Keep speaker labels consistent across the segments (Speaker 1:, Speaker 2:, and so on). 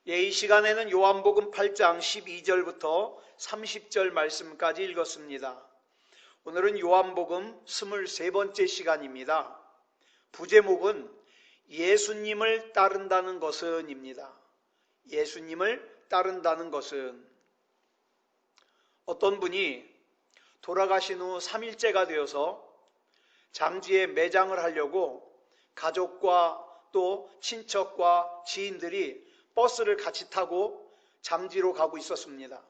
Speaker 1: 이 시간에는 요한복음 8장 12절부터 30절 말씀까지 읽었습니다. 오늘은 요한복음 23번째 시간입니다. 부제목은 예수님을 따른다는 것은입니다. 예수님을 따른다는 것은. 어떤 분이 돌아가신 후 3일째가 되어서 장지에 매장을 하려고 가족과 또 친척과 지인들이 버스를 같이 타고 장지로 가고 있었습니다.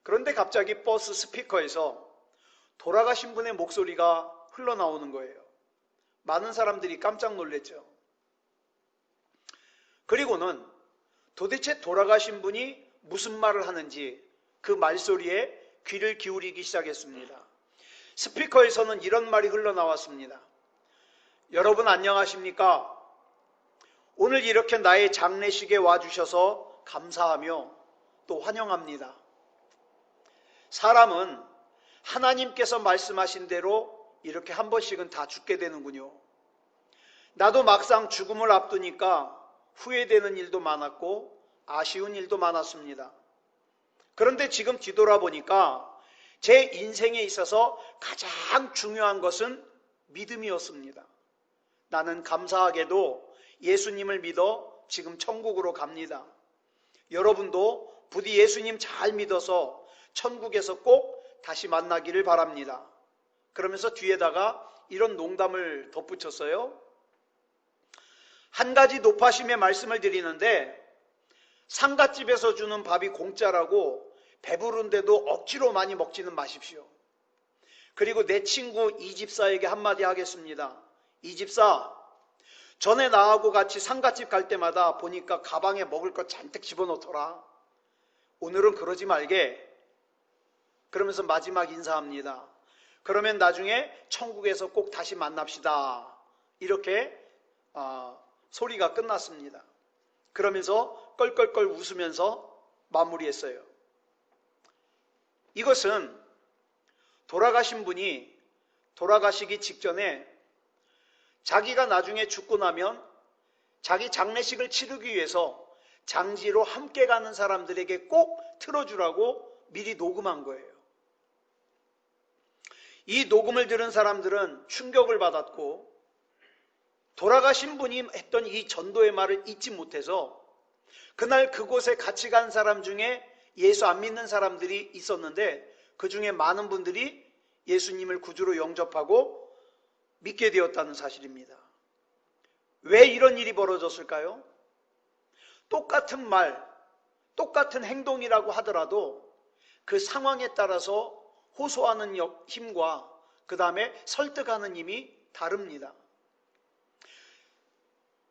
Speaker 1: 그런데 갑자기 버스 스피커에서 돌아가신 분의 목소리가 흘러나오는 거예요. 많은 사람들이 깜짝 놀랐죠. 그리고는 도대체 돌아가신 분이 무슨 말을 하는지 그 말소리에 귀를 기울이기 시작했습니다. 스피커에서는 이런 말이 흘러나왔습니다. 여러분 안녕하십니까? 오늘 이렇게 나의 장례식에 와주셔서 감사하며 또 환영합니다. 사람은 하나님께서 말씀하신 대로 이렇게 한 번씩은 다 죽게 되는군요. 나도 막상 죽음을 앞두니까 후회되는 일도 많았고 아쉬운 일도 많았습니다. 그런데 지금 뒤돌아보니까 제 인생에 있어서 가장 중요한 것은 믿음이었습니다. 나는 감사하게도 예수님을 믿어 지금 천국으로 갑니다. 여러분도 부디 예수님 잘 믿어서 천국에서 꼭 다시 만나기를 바랍니다. 그러면서 뒤에다가 이런 농담을 덧붙였어요. 한 가지 높아심의 말씀을 드리는데 상갓집에서 주는 밥이 공짜라고 배부른데도 억지로 많이 먹지는 마십시오. 그리고 내 친구 이집사에게 한마디 하겠습니다. 이집사, 전에 나하고 같이 상갓집 갈 때마다 보니까 가방에 먹을 거 잔뜩 집어넣더라. 오늘은 그러지 말게. 그러면서 마지막 인사합니다. 그러면 나중에 천국에서 꼭 다시 만납시다. 이렇게 소리가 끝났습니다. 그러면서 껄껄껄 웃으면서 마무리했어요. 이것은 돌아가신 분이 돌아가시기 직전에 자기가 나중에 죽고 나면 자기 장례식을 치르기 위해서 장지로 함께 가는 사람들에게 꼭 틀어주라고 미리 녹음한 거예요. 이 녹음을 들은 사람들은 충격을 받았고 돌아가신 분이 했던 이 전도의 말을 잊지 못해서 그날 그곳에 같이 간 사람 중에 예수 안 믿는 사람들이 있었는데 그 중에 많은 분들이 예수님을 구주로 영접하고 믿게 되었다는 사실입니다. 왜 이런 일이 벌어졌을까요? 똑같은 말, 똑같은 행동이라고 하더라도 그 상황에 따라서 호소하는 힘과 그 다음에 설득하는 힘이 다릅니다.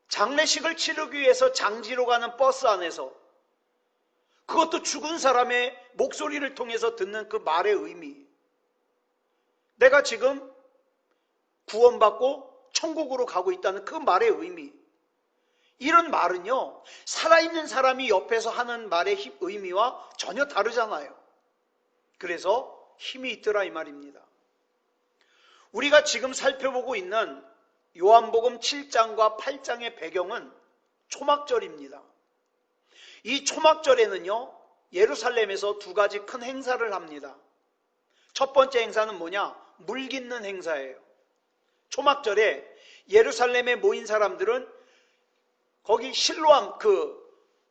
Speaker 1: 장례식을 치르기 위해서 장지로 가는 버스 안에서 그것도 죽은 사람의 목소리를 통해서 듣는 그 말의 의미, 내가 지금 구원받고 천국으로 가고 있다는 그 말의 의미, 이런 말은요 살아있는 사람이 옆에서 하는 말의 의미와 전혀 다르잖아요. 그래서 힘이 있더라 이 말입니다. 우리가 지금 살펴보고 있는 요한복음 7장과 8장의 배경은 초막절입니다. 이 초막절에는요 예루살렘에서 두 가지 큰 행사를 합니다. 첫 번째 행사는 뭐냐? 물 깃는 행사예요. 초막절에 예루살렘에 모인 사람들은 거기 실로암,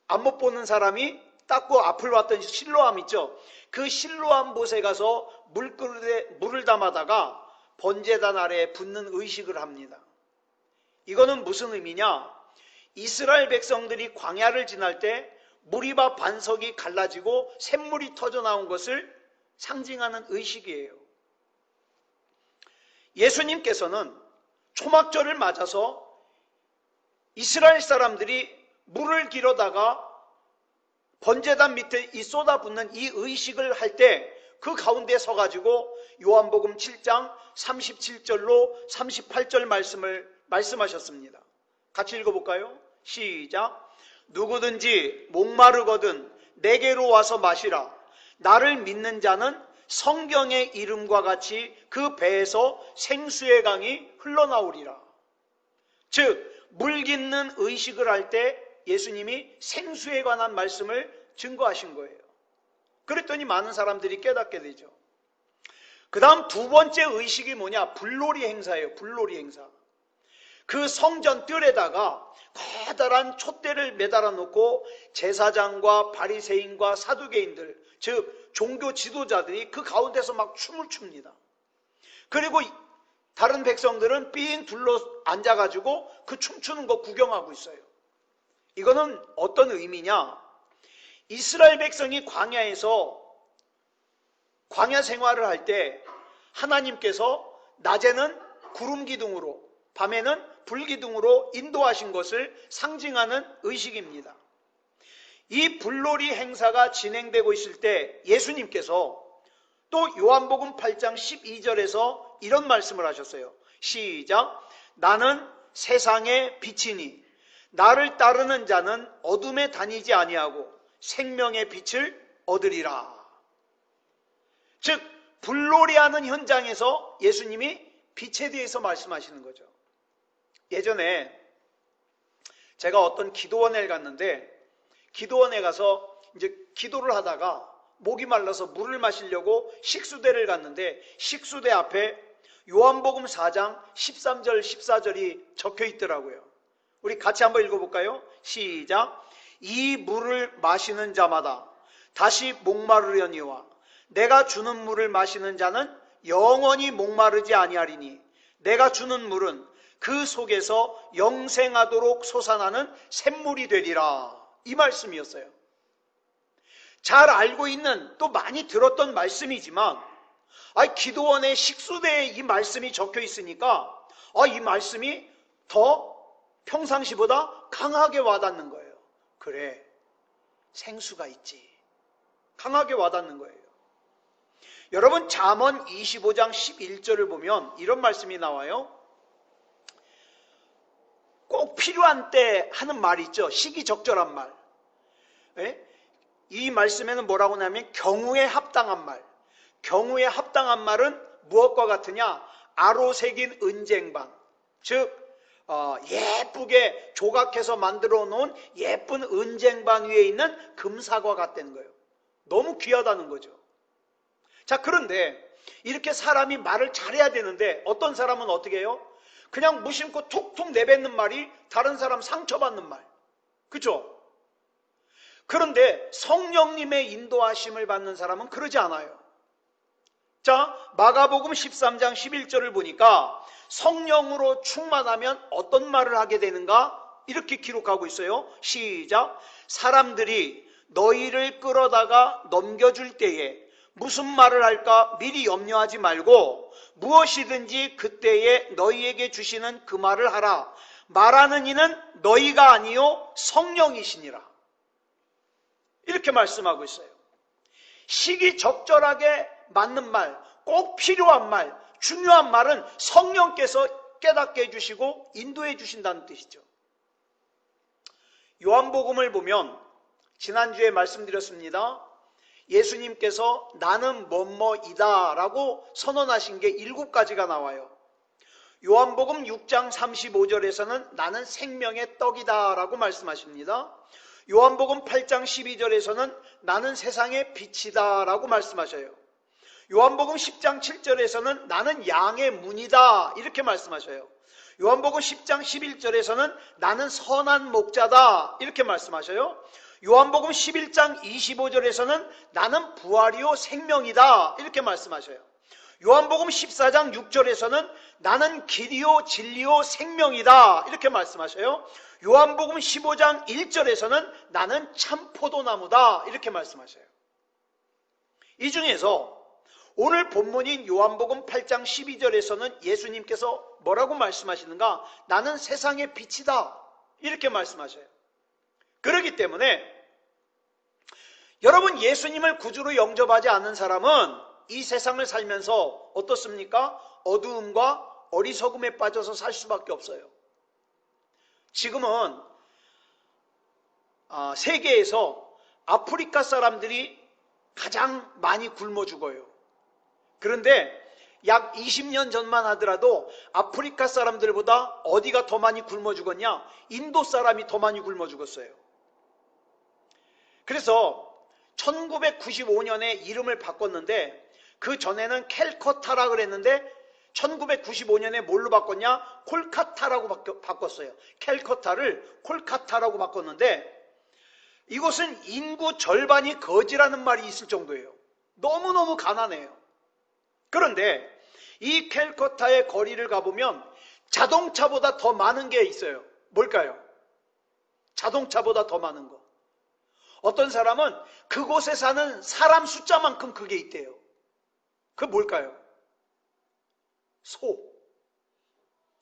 Speaker 1: 안 못 보는 사람이 닦고 앞을 왔던 실로암 있죠. 그 실로암 못에 가서 물그릇에 물을 담아다가 번제단 아래에 붓는 의식을 합니다. 이거는 무슨 의미냐? 이스라엘 백성들이 광야를 지날 때 무리바 반석이 갈라지고 샘물이 터져 나온 것을 상징하는 의식이에요. 예수님께서는 초막절을 맞아서 이스라엘 사람들이 물을 길어다가 번제단 밑에 쏟아붓는 이 의식을 할 때 그 가운데 서가지고 요한복음 7장 37절로 38절 말씀하셨습니다. 같이 읽어볼까요? 시작. 누구든지 목마르거든 내게로 와서 마시라. 나를 믿는 자는 성경의 이름과 같이 그 배에서 생수의 강이 흘러나오리라. 즉 물 깃는 의식을 할 때 예수님이 생수에 관한 말씀을 증거하신 거예요. 그랬더니 많은 사람들이 깨닫게 되죠. 그 다음 두 번째 의식이 뭐냐? 불놀이 행사예요. 불놀이 행사. 그 성전 뜰에다가 커다란 촛대를 매달아 놓고 제사장과 바리새인과 사두개인들, 즉 종교 지도자들이 그 가운데서 막 춤을 춥니다. 그리고 다른 백성들은 삥 둘러 앉아가지고 그 춤추는 거 구경하고 있어요. 이거는 어떤 의미냐? 이스라엘 백성이 광야에서 광야 생활을 할 때 하나님께서 낮에는 구름 기둥으로, 밤에는 불 기둥으로 인도하신 것을 상징하는 의식입니다. 이 불놀이 행사가 진행되고 있을 때 예수님께서 또 요한복음 8장 12절에서 이런 말씀을 하셨어요. 시작. 나는 세상의 빛이니 나를 따르는 자는 어둠에 다니지 아니하고 생명의 빛을 얻으리라. 즉 불놀이하는 현장에서 예수님이 빛에 대해서 말씀하시는 거죠. 예전에 제가 어떤 기도원에 갔는데 기도원에 가서 이제 기도를 하다가 목이 말라서 물을 마시려고 식수대를 갔는데 식수대 앞에 요한복음 4장 13절 14절이 적혀 있더라고요. 우리 같이 한번 읽어볼까요? 시작. 이 물을 마시는 자마다 다시 목마르려니와 내가 주는 물을 마시는 자는 영원히 목마르지 아니하리니 내가 주는 물은 그 속에서 영생하도록 솟아나는 샘물이 되리라. 이 말씀이었어요. 잘 알고 있는, 또 많이 들었던 말씀이지만 기도원의 식수대에 이 말씀이 적혀 있으니까 이 말씀이 더 평상시보다 강하게 와닿는 거예요. 그래, 생수가 있지. 강하게 와닿는 거예요. 여러분 잠언 25장 11절을 보면 이런 말씀이 나와요. 꼭 필요한 때 하는 말이 있죠. 시기적절한 말. 이 말씀에는 뭐라고 하냐면 경우에 합당한 말. 경우에 합당한 말은 무엇과 같으냐? 아로 새긴 은쟁반. 즉 예쁘게 조각해서 만들어 놓은 예쁜 은쟁반 위에 있는 금사과 같다는 거예요. 너무 귀하다는 거죠. 자, 그런데 이렇게 사람이 말을 잘해야 되는데 어떤 사람은 어떻게 해요? 그냥 무심코 툭툭 내뱉는 말이 다른 사람 상처받는 말. 그렇죠? 그런데 성령님의 인도하심을 받는 사람은 그러지 않아요. 자, 마가복음 13장 11절을 보니까 성령으로 충만하면 어떤 말을 하게 되는가? 이렇게 기록하고 있어요. 시작. 사람들이 너희를 끌어다가 넘겨줄 때에 무슨 말을 할까 미리 염려하지 말고 무엇이든지 그때에 너희에게 주시는 그 말을 하라. 말하는 이는 너희가 아니요 성령이시니라. 이렇게 말씀하고 있어요. 시기적절하게 맞는 말, 꼭 필요한 말, 중요한 말은 성령께서 깨닫게 해주시고 인도해 주신다는 뜻이죠. 요한복음을 보면 지난주에 말씀드렸습니다. 예수님께서 나는 뭐뭐이다 라고 선언하신 게 7가지가 나와요. 요한복음 6장 35절에서는 나는 생명의 떡이다 라고 말씀하십니다. 요한복음 8장 12절에서는 나는 세상의 빛이다 라고 말씀하셔요. 요한복음 10장 7절에서는 나는 양의 문이다 이렇게 말씀하셔요. 요한복음 10장 11절에서는 나는 선한 목자다 이렇게 말씀하셔요. 요한복음 11장 25절에서는 나는 부활이요 생명이다 이렇게 말씀하셔요. 요한복음 14장 6절에서는 나는 길이요 진리요 생명이다 이렇게 말씀하셔요. 요한복음 15장 1절에서는 나는 참 포도나무다 이렇게 말씀하셔요. 이 중에서 오늘 본문인 요한복음 8장 12절에서는 예수님께서 뭐라고 말씀하시는가? 나는 세상의 빛이다 이렇게 말씀하셔요. 그렇기 때문에 여러분 예수님을 구주로 영접하지 않는 사람은 이 세상을 살면서 어떻습니까? 어두움과 어리석음에 빠져서 살 수밖에 없어요. 지금은 세계에서 아프리카 사람들이 가장 많이 굶어 죽어요. 그런데 약 20년 전만 하더라도 아프리카 사람들보다 어디가 더 많이 굶어 죽었냐? 인도 사람이 더 많이 굶어 죽었어요. 그래서 1995년에 이름을 바꿨는데 그 전에는 캘커타라 그랬는데 1995년에 뭘로 바꿨냐? 콜카타라고 바꿨어요. 캘커타를 콜카타라고 바꿨는데 이곳은 인구 절반이 거지라는 말이 있을 정도예요. 너무너무 가난해요. 그런데 이 캘커타의 거리를 가보면 자동차보다 더 많은 게 있어요. 뭘까요? 자동차보다 더 많은 거. 어떤 사람은 그곳에 사는 사람 숫자만큼 그게 있대요. 그게 뭘까요?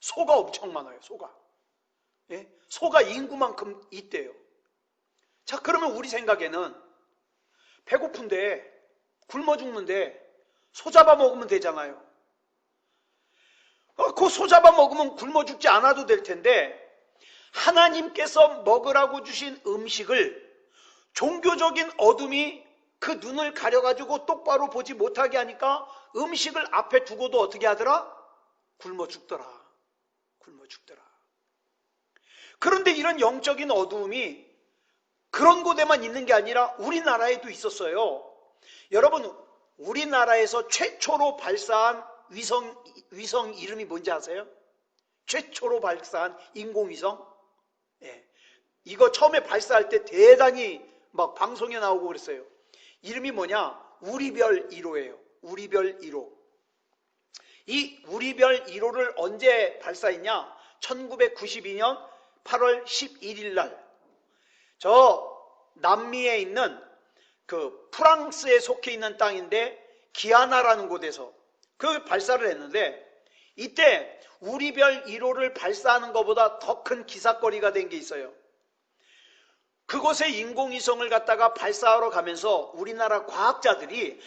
Speaker 1: 소가 엄청 많아요. 소가. 예? 소가 인구만큼 있대요. 자, 그러면 우리 생각에는 배고픈데 굶어 죽는데 소 잡아먹으면 되잖아요. 그 소 잡아먹으면 굶어 죽지 않아도 될 텐데 하나님께서 먹으라고 주신 음식을 종교적인 어둠이 그 눈을 가려가지고 똑바로 보지 못하게 하니까 음식을 앞에 두고도 어떻게 하더라? 굶어 죽더라. 굶어 죽더라. 그런데 이런 영적인 어두움이 그런 곳에만 있는 게 아니라 우리나라에도 있었어요. 여러분, 우리나라에서 최초로 발사한 위성 이름이 뭔지 아세요? 최초로 발사한 인공위성? 예. 이거 처음에 발사할 때 대단히 막 방송에 나오고 그랬어요. 이름이 뭐냐? 우리별 1호예요. 우리별 1호. 이 우리별 1호를 언제 발사했냐? 1992년 8월 11일 날 저 남미에 있는 그 프랑스에 속해 있는 땅인데 기아나라는 곳에서 그 발사를 했는데 이때 우리별 1호를 발사하는 것보다 더 큰 기사거리가 된 게 있어요. 그곳에 인공위성을 갖다가 발사하러 가면서 우리나라 과학자들이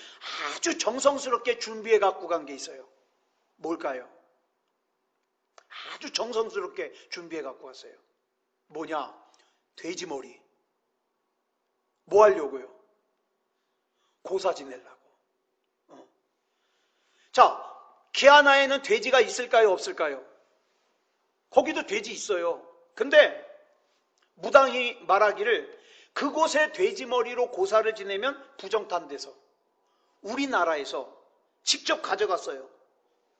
Speaker 1: 아주 정성스럽게 준비해 갖고 간 게 있어요. 뭘까요? 아주 정성스럽게 준비해 갖고 왔어요. 뭐냐? 돼지머리. 뭐 하려고요? 고사 지내려고. 자, 기아나에는 돼지가 있을까요? 없을까요? 거기도 돼지 있어요. 근데 무당이 말하기를 그곳에 돼지머리로 고사를 지내면 부정탄돼서 우리나라에서 직접 가져갔어요.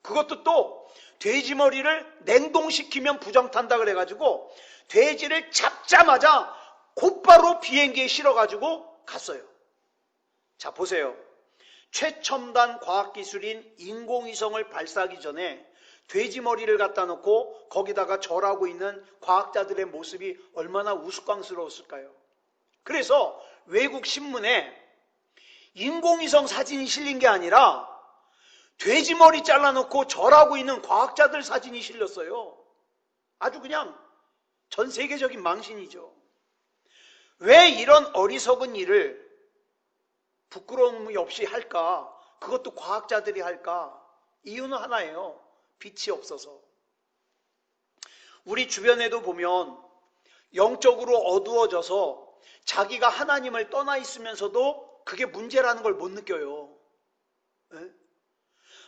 Speaker 1: 그것도 또 돼지머리를 냉동시키면 부정탄다 그래가지고 돼지를 잡자마자 곧바로 비행기에 실어가지고 갔어요. 자, 보세요. 최첨단 과학기술인 인공위성을 발사하기 전에 돼지머리를 갖다 놓고 거기다가 절하고 있는 과학자들의 모습이 얼마나 우스꽝스러웠을까요? 그래서 외국 신문에 인공위성 사진이 실린 게 아니라 돼지머리 잘라놓고 절하고 있는 과학자들 사진이 실렸어요. 아주 그냥 전 세계적인 망신이죠. 왜 이런 어리석은 일을 부끄러움이 없이 할까? 그것도 과학자들이 할까? 이유는 하나예요. 빛이 없어서. 우리 주변에도 보면 영적으로 어두워져서 자기가 하나님을 떠나 있으면서도 그게 문제라는 걸 못 느껴요. 네?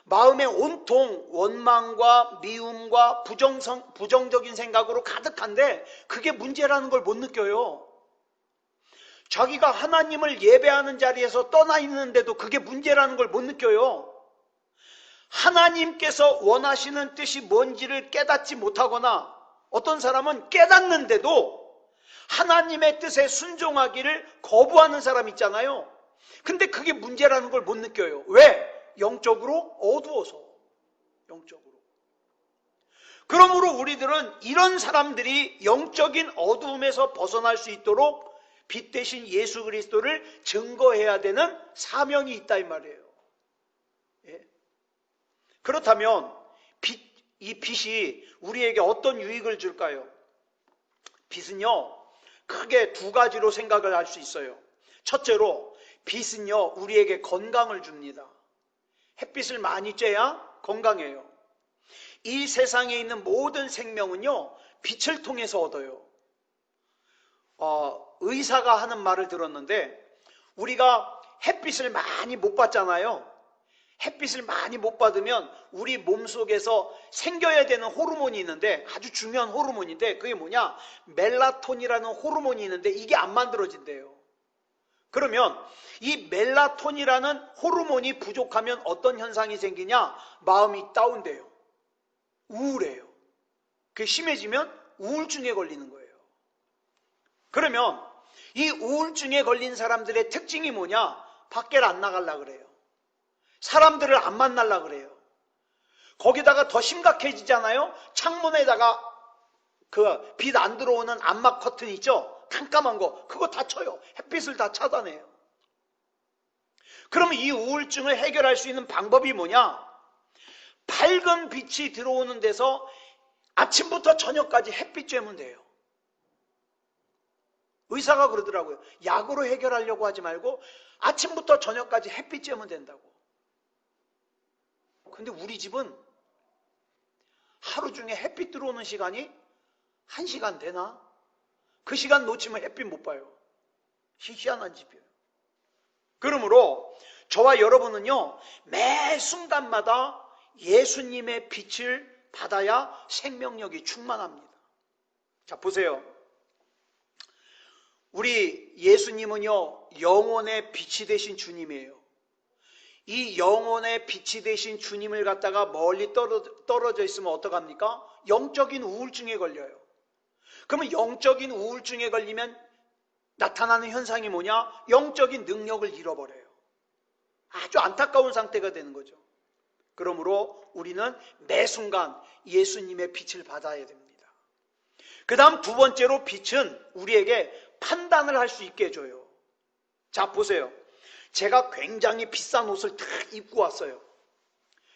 Speaker 1: 마음에 온통 원망과 미움과 부정적인 생각으로 가득한데 그게 문제라는 걸 못 느껴요. 자기가 하나님을 예배하는 자리에서 떠나 있는데도 그게 문제라는 걸 못 느껴요. 하나님께서 원하시는 뜻이 뭔지를 깨닫지 못하거나 어떤 사람은 깨닫는데도 하나님의 뜻에 순종하기를 거부하는 사람 있잖아요. 근데 그게 문제라는 걸 못 느껴요. 왜? 영적으로 어두워서. 영적으로. 그러므로 우리들은 이런 사람들이 영적인 어두움에서 벗어날 수 있도록 빛 대신 예수 그리스도를 증거해야 되는 사명이 있다 이 말이에요. 예? 그렇다면 이 빛이 우리에게 어떤 유익을 줄까요? 빛은요, 크게 두 가지로 생각을 할 수 있어요. 첫째로 빛은요, 우리에게 건강을 줍니다. 햇빛을 많이 쬐야 건강해요. 이 세상에 있는 모든 생명은요, 빛을 통해서 얻어요. 의사가 하는 말을 들었는데 우리가 햇빛을 많이 못 받잖아요. 햇빛을 많이 못 받으면 우리 몸속에서 생겨야 되는 호르몬이 있는데 아주 중요한 호르몬인데 그게 뭐냐? 멜라토닌이라는 호르몬이 있는데 이게 안 만들어진대요. 그러면 이 멜라토닌이라는 호르몬이 부족하면 어떤 현상이 생기냐? 마음이 다운돼요. 우울해요. 그게 심해지면 우울증에 걸리는 거예요. 그러면 이 우울증에 걸린 사람들의 특징이 뭐냐? 밖에 안 나가려고 그래요. 사람들을 안 만나려고 그래요. 거기다가 더 심각해지잖아요. 창문에다가 그 빛 안 들어오는 암막 커튼 있죠? 깜깜한 거, 그거 다 쳐요. 햇빛을 다 차단해요. 그러면 이 우울증을 해결할 수 있는 방법이 뭐냐? 밝은 빛이 들어오는 데서 아침부터 저녁까지 햇빛 쬐면 돼요. 의사가 그러더라고요. 약으로 해결하려고 하지 말고 아침부터 저녁까지 햇빛 쬐면 된다고. 근데 우리 집은 하루 중에 햇빛 들어오는 시간이 1시간 되나? 그 시간 놓치면 햇빛 못 봐요. 희한한 집이에요. 그러므로 저와 여러분은요, 매 순간마다 예수님의 빛을 받아야 생명력이 충만합니다. 자, 보세요. 우리 예수님은요, 영혼의 빛이 되신 주님이에요. 이 영혼의 빛이 되신 주님을 갖다가 멀리 떨어져 있으면 어떡합니까? 영적인 우울증에 걸려요. 그러면 영적인 우울증에 걸리면 나타나는 현상이 뭐냐? 영적인 능력을 잃어버려요. 아주 안타까운 상태가 되는 거죠. 그러므로 우리는 매 순간 예수님의 빛을 받아야 됩니다. 그 다음 두 번째로 빛은 우리에게 판단을 할 수 있게 해줘요. 자, 보세요. 제가 굉장히 비싼 옷을 다 입고 왔어요.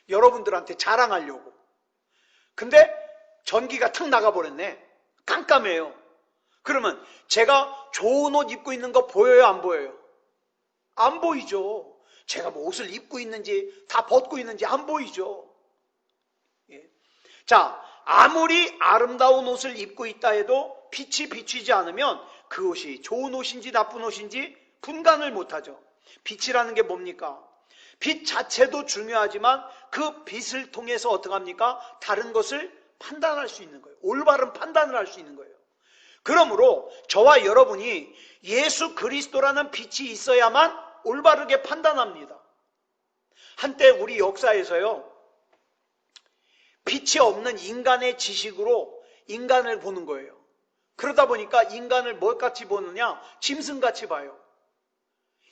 Speaker 1: 여러분들한테 자랑하려고. 근데 전기가 탁 나가버렸네. 깜깜해요. 그러면 제가 좋은 옷 입고 있는 거 보여요, 안 보여요? 안 보이죠. 제가 뭐 옷을 입고 있는지 다 벗고 있는지 안 보이죠. 예. 자, 아무리 아름다운 옷을 입고 있다 해도 빛이 비추지 않으면 그 옷이 좋은 옷인지 나쁜 옷인지 분간을 못하죠. 빛이라는 게 뭡니까? 빛 자체도 중요하지만 그 빛을 통해서 어떻게 합니까? 다른 것을 판단할 수 있는 거예요. 올바른 판단을 할 수 있는 거예요. 그러므로 저와 여러분이 예수 그리스도라는 빛이 있어야만 올바르게 판단합니다. 한때 우리 역사에서요, 빛이 없는 인간의 지식으로 인간을 보는 거예요. 그러다 보니까 인간을 뭘같이 보느냐? 짐승같이 봐요.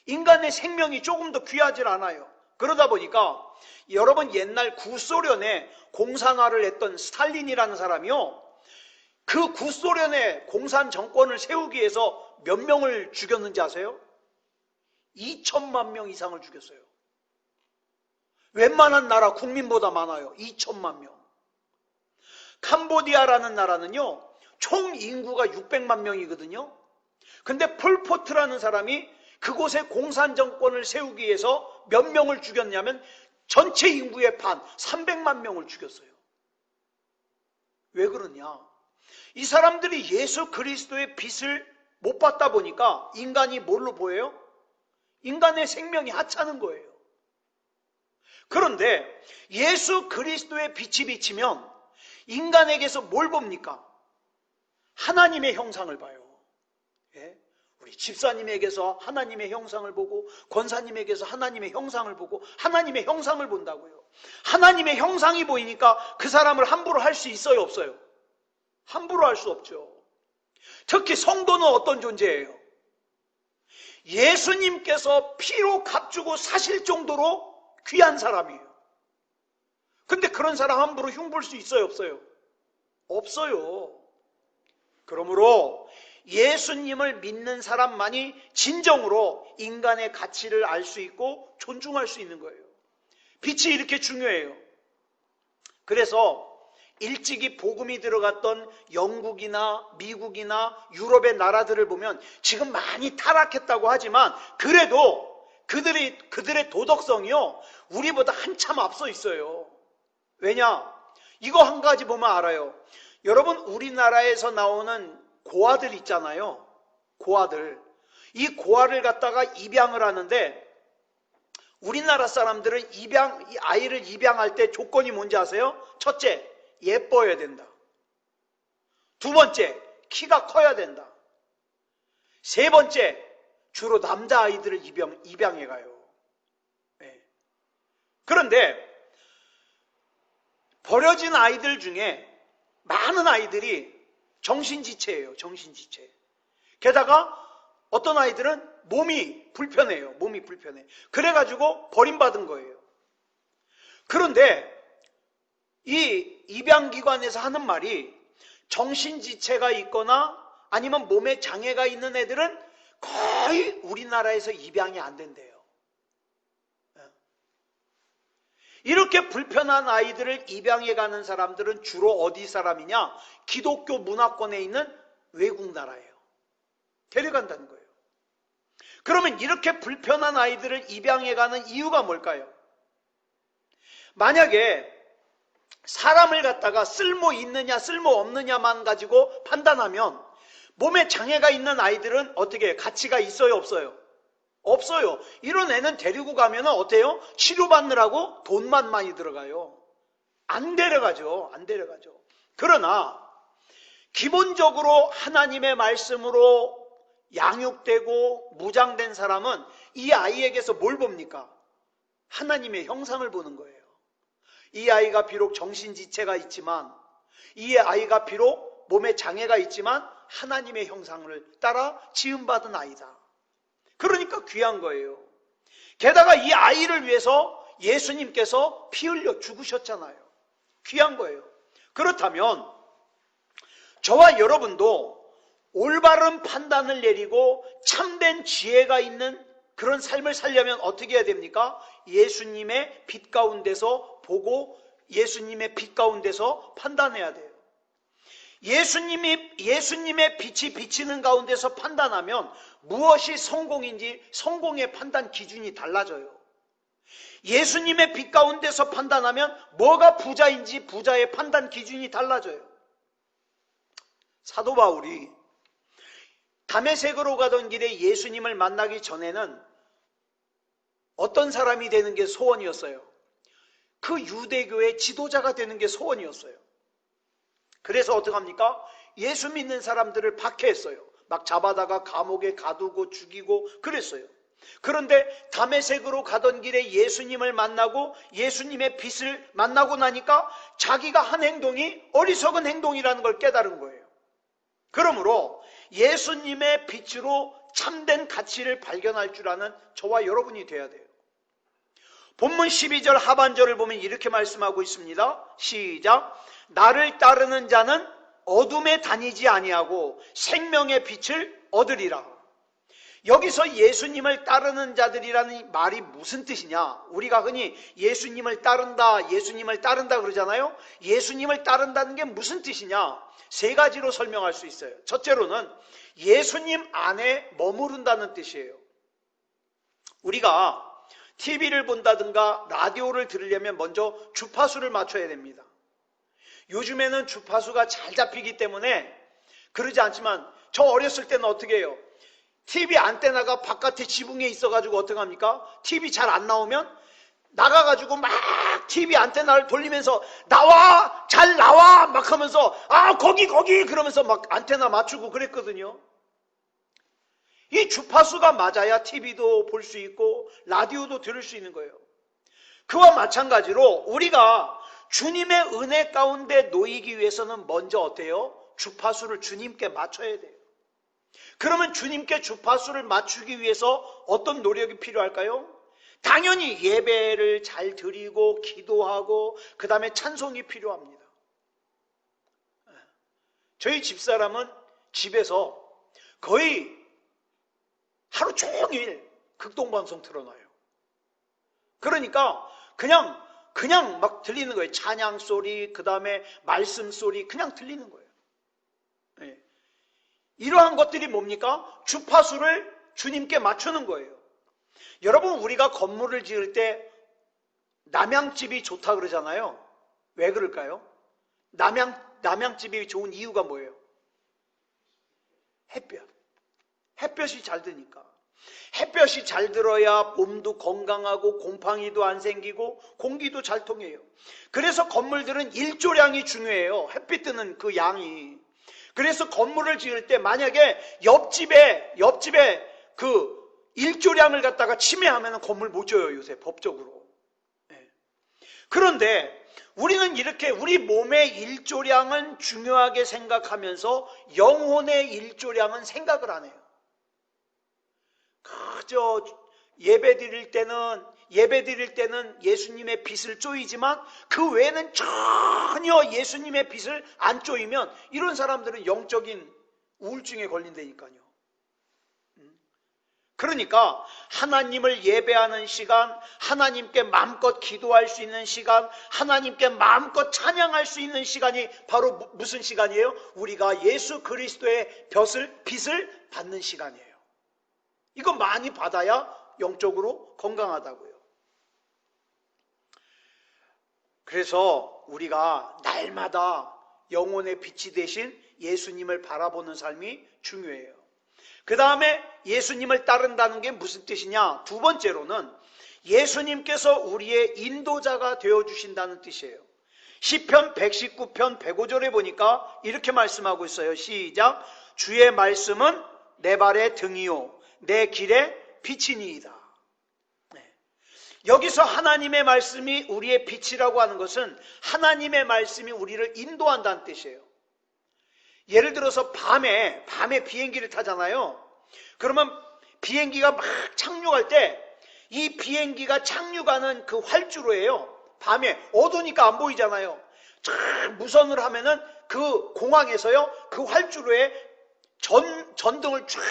Speaker 1: 인간의 생명이 조금 더 귀하질 않아요. 그러다 보니까 여러분, 옛날 구소련에 공산화를 했던 스탈린이라는 사람이요, 그 구소련의 공산 정권을 세우기 위해서 몇 명을 죽였는지 아세요? 2천만 명 이상을 죽였어요. 웬만한 나라 국민보다 많아요. 2천만 명. 캄보디아라는 나라는요, 총 인구가 600만 명이거든요. 근데 폴포트라는 사람이 그곳에 공산 정권을 세우기 위해서 몇 명을 죽였냐면 전체 인구의 반, 300만 명을 죽였어요. 왜 그러냐? 이 사람들이 예수 그리스도의 빛을 못 받다 보니까 인간이 뭘로 보여요? 인간의 생명이 하찮은 거예요. 그런데 예수 그리스도의 빛이 비치면 인간에게서 뭘 봅니까? 하나님의 형상을 봐요. 예? 우리 집사님에게서 하나님의 형상을 보고, 권사님에게서 하나님의 형상을 보고, 하나님의 형상을 본다고요. 하나님의 형상이 보이니까 그 사람을 함부로 할 수 있어요, 없어요? 함부로 할 수 없죠. 특히 성도는 어떤 존재예요? 예수님께서 피로 값주고 사실 정도로 귀한 사람이에요. 근데 그런 사람 함부로 흉볼 수 있어요, 없어요? 없어요. 그러므로 예수님을 믿는 사람만이 진정으로 인간의 가치를 알 수 있고 존중할 수 있는 거예요. 빛이 이렇게 중요해요. 그래서 일찍이 복음이 들어갔던 영국이나 미국이나 유럽의 나라들을 보면 지금 많이 타락했다고 하지만 그래도 그들의 도덕성이요, 우리보다 한참 앞서 있어요. 왜냐? 이거 한 가지 보면 알아요. 여러분, 우리나라에서 나오는 고아들 있잖아요. 고아들. 이 고아를 갖다가 입양을 하는데 우리나라 사람들은 아이를 입양할 때 조건이 뭔지 아세요? 첫째, 예뻐야 된다. 두 번째, 키가 커야 된다. 세 번째, 주로 남자아이들을 입양해 가요. 네. 그런데 버려진 아이들 중에 많은 아이들이 정신지체예요. 정신지체. 게다가 어떤 아이들은 몸이 불편해요. 몸이 불편해. 그래가지고 버림받은 거예요. 그런데 이 입양기관에서 하는 말이 정신지체가 있거나 아니면 몸에 장애가 있는 애들은 거의 우리나라에서 입양이 안 된대요. 이렇게 불편한 아이들을 입양해 가는 사람들은 주로 어디 사람이냐? 기독교 문화권에 있는 외국 나라예요. 데려간다는 거예요. 그러면 이렇게 불편한 아이들을 입양해 가는 이유가 뭘까요? 만약에 사람을 갖다가 쓸모 있느냐 쓸모 없느냐만 가지고 판단하면 몸에 장애가 있는 아이들은 어떻게 가치가 있어요 없어요? 없어요. 이런 애는 데리고 가면 어때요? 치료받느라고 돈만 많이 들어가요. 안 데려가죠. 안 데려가죠. 그러나 기본적으로 하나님의 말씀으로 양육되고 무장된 사람은 이 아이에게서 뭘 봅니까? 하나님의 형상을 보는 거예요. 이 아이가 비록 정신지체가 있지만, 이 아이가 비록 몸에 장애가 있지만 하나님의 형상을 따라 지음받은 아이다. 그러니까 귀한 거예요. 게다가 이 아이를 위해서 예수님께서 피 흘려 죽으셨잖아요. 귀한 거예요. 그렇다면 저와 여러분도 올바른 판단을 내리고 참된 지혜가 있는 그런 삶을 살려면 어떻게 해야 됩니까? 예수님의 빛 가운데서 보고 예수님의 빛 가운데서 판단해야 돼요. 예수님의 빛이 비치는 가운데서 판단하면 무엇이 성공인지 성공의 판단 기준이 달라져요. 예수님의 빛 가운데서 판단하면 뭐가 부자인지 부자의 판단 기준이 달라져요. 사도 바울이 다메섹으로 가던 길에 예수님을 만나기 전에는 어떤 사람이 되는 게 소원이었어요. 그 유대교의 지도자가 되는 게 소원이었어요. 그래서 어떡합니까? 예수 믿는 사람들을 박해했어요. 막 잡아다가 감옥에 가두고 죽이고 그랬어요. 그런데 다메섹으로 가던 길에 예수님을 만나고 예수님의 빛을 만나고 나니까 자기가 한 행동이 어리석은 행동이라는 걸 깨달은 거예요. 그러므로 예수님의 빛으로 참된 가치를 발견할 줄 아는 저와 여러분이 돼야 돼요. 본문 12절 하반절을 보면 이렇게 말씀하고 있습니다. 시작. 나를 따르는 자는 어둠에 다니지 아니하고 생명의 빛을 얻으리라. 여기서 예수님을 따르는 자들이라는 말이 무슨 뜻이냐? 우리가 흔히 예수님을 따른다, 예수님을 따른다 그러잖아요. 예수님을 따른다는 게 무슨 뜻이냐? 세 가지로 설명할 수 있어요. 첫째로는 예수님 안에 머무른다는 뜻이에요. 우리가 TV를 본다든가 라디오를 들으려면 먼저 주파수를 맞춰야 됩니다. 요즘에는 주파수가 잘 잡히기 때문에 그러지 않지만 저 어렸을 때는 어떻게 해요? TV 안테나가 바깥에 지붕에 있어가지고 어떻게 합니까? TV 잘 안 나오면 나가가지고 막 TV 안테나를 돌리면서 나와! 잘 나와! 막 하면서 거기 그러면서 막 안테나 맞추고 그랬거든요. 이 주파수가 맞아야 TV도 볼 수 있고 라디오도 들을 수 있는 거예요. 그와 마찬가지로 우리가 주님의 은혜 가운데 놓이기 위해서는 먼저 어때요? 주파수를 주님께 맞춰야 돼요. 그러면 주님께 주파수를 맞추기 위해서 어떤 노력이 필요할까요? 당연히 예배를 잘 드리고 기도하고 그 다음에 찬송이 필요합니다. 저희 집사람은 집에서 거의 하루 종일 극동방송 틀어놔요. 그러니까 그냥 막 들리는 거예요. 찬양 소리, 그 다음에 말씀 소리 그냥 들리는 거예요. 네. 이러한 것들이 뭡니까? 주파수를 주님께 맞추는 거예요. 여러분 우리가 건물을 지을 때 남향집이 좋다 그러잖아요. 왜 그럴까요? 남향집이 좋은 이유가 뭐예요? 햇볕이 잘 드니까. 햇볕이 잘 들어야 몸도 건강하고 곰팡이도 안 생기고 공기도 잘 통해요. 그래서 건물들은 일조량이 중요해요. 햇빛 드는 그 양이. 그래서 건물을 지을 때 만약에 옆집에 그 일조량을 갖다가 침해하면 건물 못 줘요, 요새 법적으로. 예. 그런데 우리는 이렇게 우리 몸의 일조량은 중요하게 생각하면서 영혼의 일조량은 생각을 안 해요. 그저 예배 드릴 때는 예수님의 빛을 쪼이지만 그 외에는 전혀 예수님의 빛을 안 쪼이면 이런 사람들은 영적인 우울증에 걸린다니까요. 그러니까 하나님을 예배하는 시간, 하나님께 마음껏 기도할 수 있는 시간, 하나님께 마음껏 찬양할 수 있는 시간이 바로 무슨 시간이에요? 우리가 예수 그리스도의 빛을 받는 시간이에요. 이거 많이 받아야 영적으로 건강하다고요. 그래서 우리가 날마다 영혼의 빛이 되신 예수님을 바라보는 삶이 중요해요. 그 다음에 예수님을 따른다는 게 무슨 뜻이냐? 두 번째로는 예수님께서 우리의 인도자가 되어주신다는 뜻이에요. 시편 119편 105절에 보니까 이렇게 말씀하고 있어요. 시작. 주의 말씀은 내 발의 등이요 내 길의 빛이니이다. 네. 여기서 하나님의 말씀이 우리의 빛이라고 하는 것은 하나님의 말씀이 우리를 인도한다는 뜻이에요. 예를 들어서 밤에 비행기를 타잖아요. 그러면 비행기가 막 착륙할 때 이 비행기가 착륙하는 그 활주로예요. 밤에 어두우니까 안 보이잖아요. 쫙 무선을 하면은 그 공항에서요 그 활주로에 전등을 쫙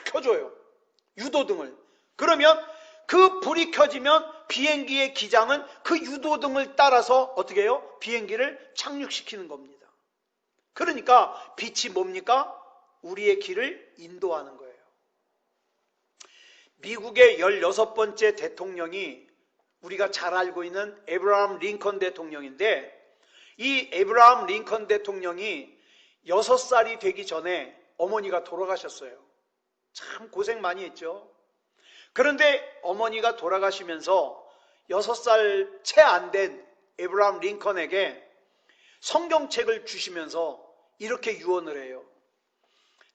Speaker 1: 켜줘요. 유도등을. 그러면 그 불이 켜지면 비행기의 기장은 그 유도등을 따라서 어떻게 해요? 비행기를 착륙시키는 겁니다. 그러니까 빛이 뭡니까? 우리의 길을 인도하는 거예요. 미국의 16번째 대통령이 우리가 잘 알고 있는 에브라함 링컨 대통령인데 이 에브라함 링컨 대통령이 6살이 되기 전에 어머니가 돌아가셨어요. 참 고생 많이 했죠. 그런데 어머니가 돌아가시면서 6살 채 안 된 에브라함 링컨에게 성경책을 주시면서 이렇게 유언을 해요.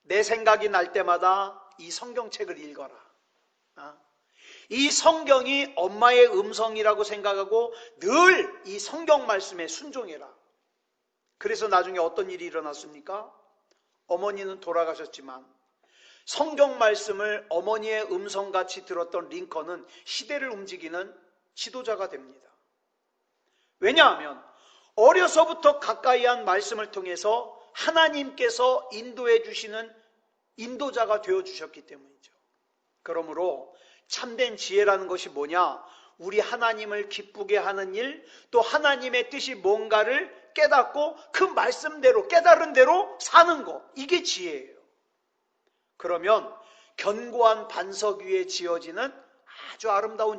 Speaker 1: 내 생각이 날 때마다 이 성경책을 읽어라. 이 성경이 엄마의 음성이라고 생각하고 늘 이 성경 말씀에 순종해라. 그래서 나중에 어떤 일이 일어났습니까? 어머니는 돌아가셨지만 성경 말씀을 어머니의 음성같이 들었던 링컨은 시대를 움직이는 지도자가 됩니다. 왜냐하면 어려서부터 가까이 한 말씀을 통해서 하나님께서 인도해 주시는 인도자가 되어 주셨기 때문이죠. 그러므로 참된 지혜라는 것이 뭐냐? 우리 하나님을 기쁘게 하는 일, 또 하나님의 뜻이 뭔가를 깨닫고 그 말씀대로 깨달은 대로 사는 것, 이게 지혜예요. 그러면 견고한 반석 위에 지어지는 아주 아름다운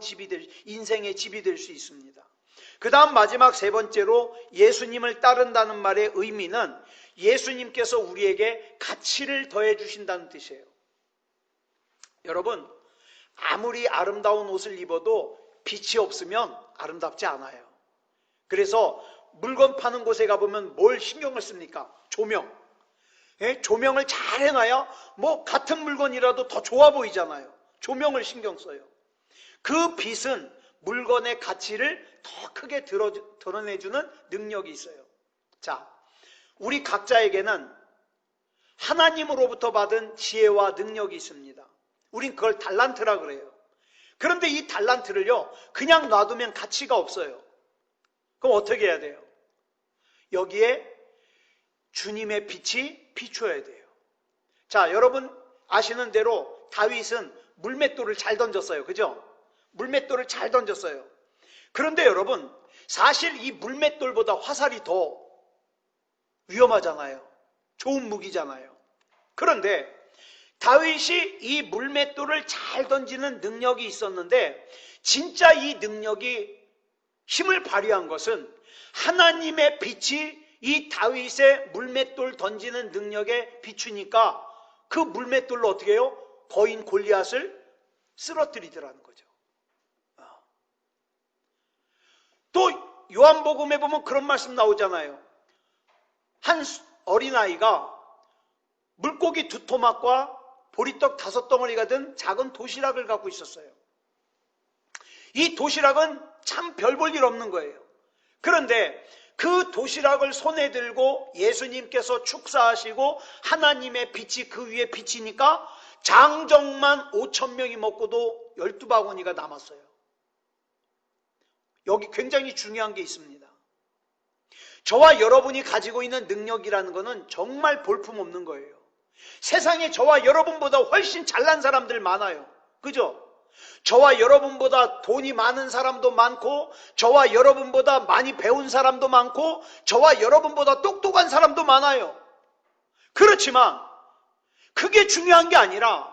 Speaker 1: 인생의 집이 될 수 있습니다. 그 다음 마지막 세 번째로 예수님을 따른다는 말의 의미는 예수님께서 우리에게 가치를 더해 주신다는 뜻이에요. 여러분, 아무리 아름다운 옷을 입어도 빛이 없으면 아름답지 않아요. 그래서 물건 파는 곳에 가보면 뭘 신경을 씁니까? 조명. 조명을 잘 해놔야 뭐 같은 물건이라도 더 좋아 보이잖아요. 조명을 신경 써요. 그 빛은 물건의 가치를 더 크게 드러내주는 능력이 있어요. 자, 우리 각자에게는 하나님으로부터 받은 지혜와 능력이 있습니다. 우린 그걸 달란트라 그래요. 그런데 이 달란트를요 그냥 놔두면 가치가 없어요. 그럼 어떻게 해야 돼요? 여기에 주님의 빛이 비춰야 돼요. 자, 여러분 아시는 대로 다윗은 물맷돌을 잘 던졌어요. 그죠? 물맷돌을 잘 던졌어요. 그런데 여러분, 사실 이 물맷돌보다 화살이 더 위험하잖아요. 좋은 무기잖아요. 그런데 다윗이 이 물맷돌을 잘 던지는 능력이 있었는데 진짜 이 능력이 힘을 발휘한 것은 하나님의 빛이 이 다윗의 물맷돌 던지는 능력에 비추니까 그 물맷돌로 어떻게 해요? 거인 골리앗을 쓰러뜨리더라는 거죠. 또 요한복음에 보면 그런 말씀 나오잖아요. 한 어린아이가 물고기 2토막과 보리떡 5덩어리가 든 작은 도시락을 갖고 있었어요. 이 도시락은 참 별 볼 일 없는 거예요. 그런데 그 도시락을 손에 들고 예수님께서 축사하시고 하나님의 빛이 그 위에 비치니까 장정만 5,000명이 먹고도 12바구니가 남았어요. 여기 굉장히 중요한 게 있습니다. 저와 여러분이 가지고 있는 능력이라는 것은 정말 볼품없는 거예요. 세상에 저와 여러분보다 훨씬 잘난 사람들 많아요. 그죠? 저와 여러분보다 돈이 많은 사람도 많고, 저와 여러분보다 많이 배운 사람도 많고, 저와 여러분보다 똑똑한 사람도 많아요. 그렇지만 그게 중요한 게 아니라,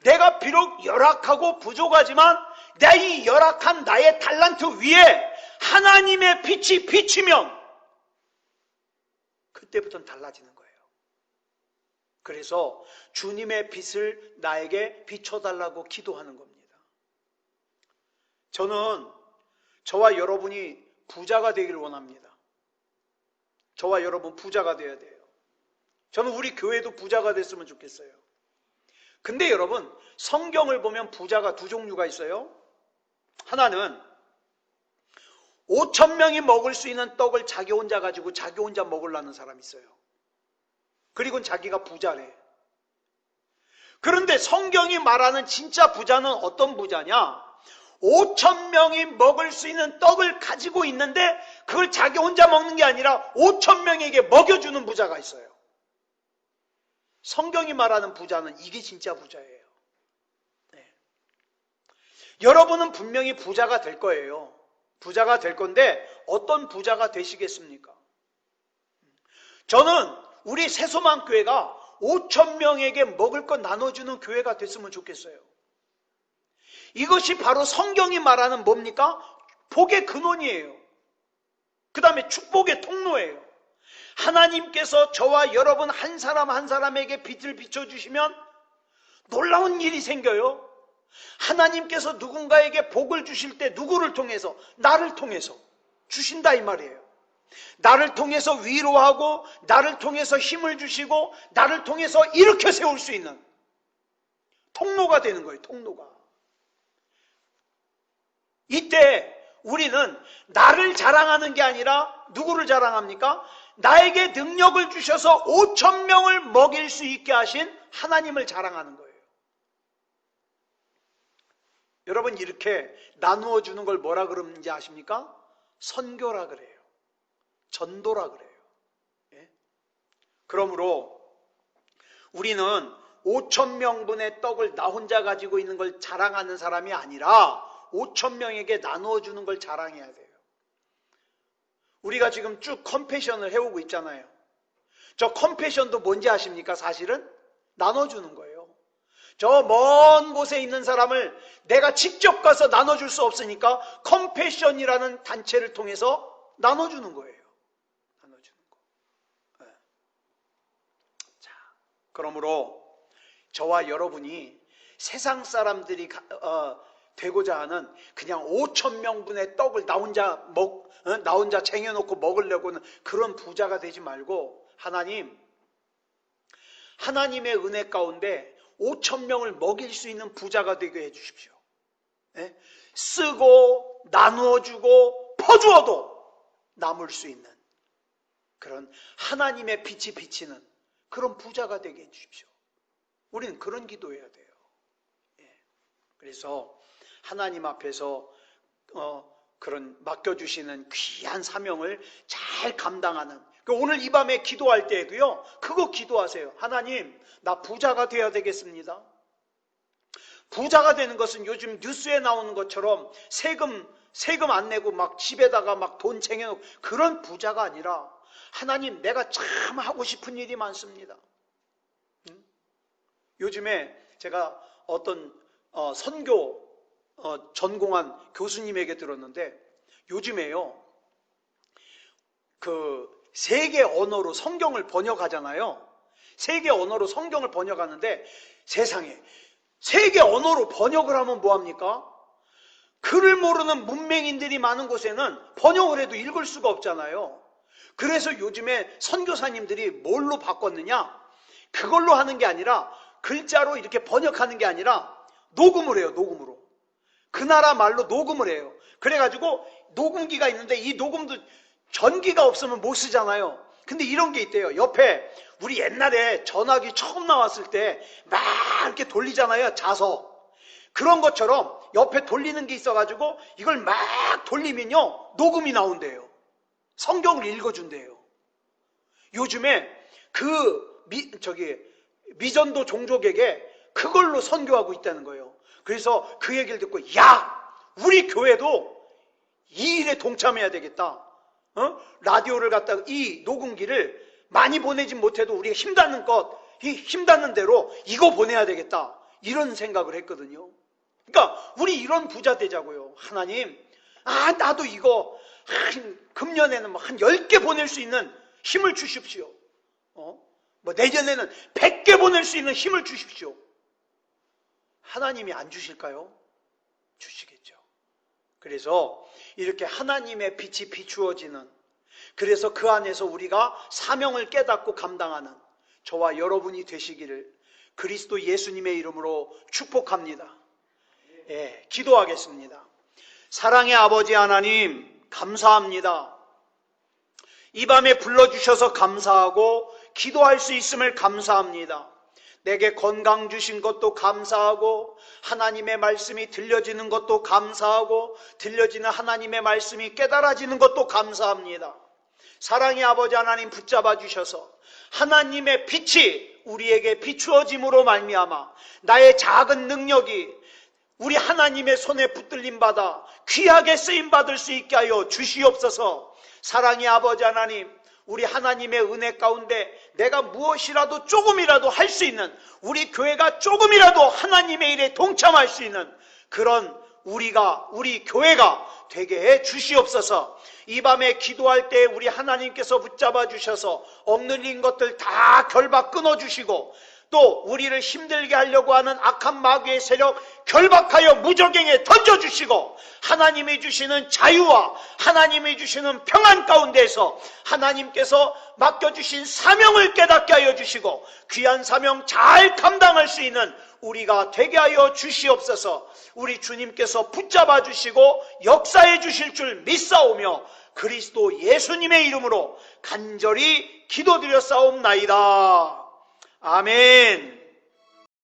Speaker 1: 내가 비록 열악하고 부족하지만 내 이 열악한 나의 달란트 위에 하나님의 빛이 비치면 그때부터는 달라지는 거예요. 그래서 주님의 빛을 나에게 비춰달라고 기도하는 겁니다. 저는 저와 여러분이 부자가 되길 원합니다. 저와 여러분 부자가 되어야 돼요. 저는 우리 교회도 부자가 됐으면 좋겠어요. 근데 여러분, 성경을 보면 부자가 두 종류가 있어요. 하나는 5,000명이 먹을 수 있는 떡을 자기 혼자 가지고 자기 혼자 먹으려는 사람이 있어요. 그리고 자기가 부자래. 그런데 성경이 말하는 진짜 부자는 어떤 부자냐? 5,000명이 먹을 수 있는 떡을 가지고 있는데 그걸 자기 혼자 먹는 게 아니라 5,000명에게 먹여주는 부자가 있어요. 성경이 말하는 부자는 이게 진짜 부자예요. 네. 여러분은 분명히 부자가 될 거예요. 부자가 될 건데 어떤 부자가 되시겠습니까? 저는 우리 새소망교회가 5,000명에게 먹을 것 나눠주는 교회가 됐으면 좋겠어요. 이것이 바로 성경이 말하는 뭡니까? 복의 근원이에요. 그 다음에 축복의 통로예요. 하나님께서 저와 여러분 한 사람 한 사람에게 빛을 비춰주시면 놀라운 일이 생겨요. 하나님께서 누군가에게 복을 주실 때 누구를 통해서? 나를 통해서 주신다 이 말이에요. 나를 통해서 위로하고 나를 통해서 힘을 주시고 나를 통해서 일으켜 세울 수 있는 통로가 되는 거예요. 통로가. 이때 우리는 나를 자랑하는 게 아니라 누구를 자랑합니까? 나에게 능력을 주셔서 5,000명을 먹일 수 있게 하신 하나님을 자랑하는 거예요. 여러분, 이렇게 나누어 주는 걸 뭐라 그러는지 아십니까? 선교라 그래요. 전도라 그래요. 예? 그러므로 우리는 5,000명분의 떡을 나 혼자 가지고 있는 걸 자랑하는 사람이 아니라 5,000명에게 나누어 주는 걸 자랑해야 돼요. 우리가 지금 쭉 컴패션을 해오고 있잖아요. 저 컴패션도 뭔지 아십니까? 사실은 나눠주는 거예요. 저 먼 곳에 있는 사람을 내가 직접 가서 나눠줄 수 없으니까 컴패션이라는 단체를 통해서 나눠주는 거예요. 나눠주는 거. 네. 자, 그러므로 저와 여러분이 세상 사람들이 되고자 하는 그냥 5,000명분의 떡을 나 혼자 쟁여놓고 먹으려고는 그런 부자가 되지 말고 하나님의 은혜 가운데 5,000명을 먹일 수 있는 부자가 되게 해주십시오. 네? 쓰고 나누어주고 퍼주어도 남을 수 있는 그런 하나님의 빛이 비치는 그런 부자가 되게 해주십시오. 우리는 그런 기도해야 돼요. 예. 그래서 하나님 앞에서 그런 맡겨주시는 귀한 사명을 잘 감당하는, 오늘 이 밤에 기도할 때에도요, 그거 기도하세요. 하나님, 나 부자가 돼야 되겠습니다. 부자가 되는 것은 요즘 뉴스에 나오는 것처럼 세금 안 내고 막 집에다가 막 돈 쟁여놓고 그런 부자가 아니라, 하나님, 내가 참 하고 싶은 일이 많습니다. 요즘에 제가 어떤 선교 전공한 교수님에게 들었는데, 요즘에요, 그 세계 언어로 성경을 번역하잖아요. 세계 언어로 성경을 번역하는데, 세상에 세계 언어로 번역을 하면 뭐합니까? 글을 모르는 문맹인들이 많은 곳에는 번역을 해도 읽을 수가 없잖아요. 그래서 요즘에 선교사님들이 뭘로 바꿨느냐? 그걸로 하는 게 아니라 글자로 이렇게 번역하는 게 아니라 녹음을 해요. 녹음으로. 그 나라 말로 녹음을 해요. 그래가지고 녹음기가 있는데 이 녹음도 전기가 없으면 못 쓰잖아요. 근데 이런 게 있대요. 옆에 우리 옛날에 전화기 처음 나왔을 때 막 이렇게 돌리잖아요. 자석. 그런 것처럼 옆에 돌리는 게 있어가지고 이걸 막 돌리면요 녹음이 나온대요. 성경을 읽어준대요. 요즘에 미전도 종족에게 그걸로 선교하고 있다는 거예요. 그래서 그 얘기를 듣고 우리 교회도 이 일에 동참해야 되겠다. 라디오를 갖다가 이 녹음기를 많이 보내진 못해도 우리가 힘닿는 대로 이거 보내야 되겠다. 이런 생각을 했거든요. 그러니까 우리 이런 부자 되자고요. 하나님, 나도 이거 금년에는 한 10개 보낼 수 있는 힘을 주십시오. 내년에는 100개 보낼 수 있는 힘을 주십시오. 하나님이 안 주실까요? 주시겠죠. 그래서 이렇게 하나님의 빛이 비추어지는, 그래서 그 안에서 우리가 사명을 깨닫고 감당하는 저와 여러분이 되시기를 그리스도 예수님의 이름으로 축복합니다. 기도하겠습니다. 사랑의 아버지 하나님, 감사합니다. 이 밤에 불러주셔서 감사하고 기도할 수 있음을 감사합니다. 내게 건강 주신 것도 감사하고 하나님의 말씀이 들려지는 것도 감사하고 들려지는 하나님의 말씀이 깨달아지는 것도 감사합니다. 사랑의 아버지 하나님 붙잡아 주셔서 하나님의 빛이 우리에게 비추어짐으로 말미암아 나의 작은 능력이 우리 하나님의 손에 붙들림 받아 귀하게 쓰임 받을 수 있게 하여 주시옵소서. 사랑의 아버지 하나님, 우리 하나님의 은혜 가운데 내가 무엇이라도 조금이라도 할 수 있는, 우리 교회가 조금이라도 하나님의 일에 동참할 수 있는 그런 우리 교회가 되게 해 주시옵소서. 이 밤에 기도할 때 우리 하나님께서 붙잡아 주셔서 억눌린 것들 다 결박 끊어주시고 또 우리를 힘들게 하려고 하는 악한 마귀의 세력 결박하여 무적행에 던져주시고 하나님이 주시는 자유와 하나님이 주시는 평안 가운데에서 하나님께서 맡겨주신 사명을 깨닫게 하여 주시고 귀한 사명 잘 감당할 수 있는 우리가 되게 하여 주시옵소서. 우리 주님께서 붙잡아 주시고 역사해 주실 줄 믿사오며 그리스도 예수님의 이름으로 간절히 기도드렸사옵나이다. 아멘.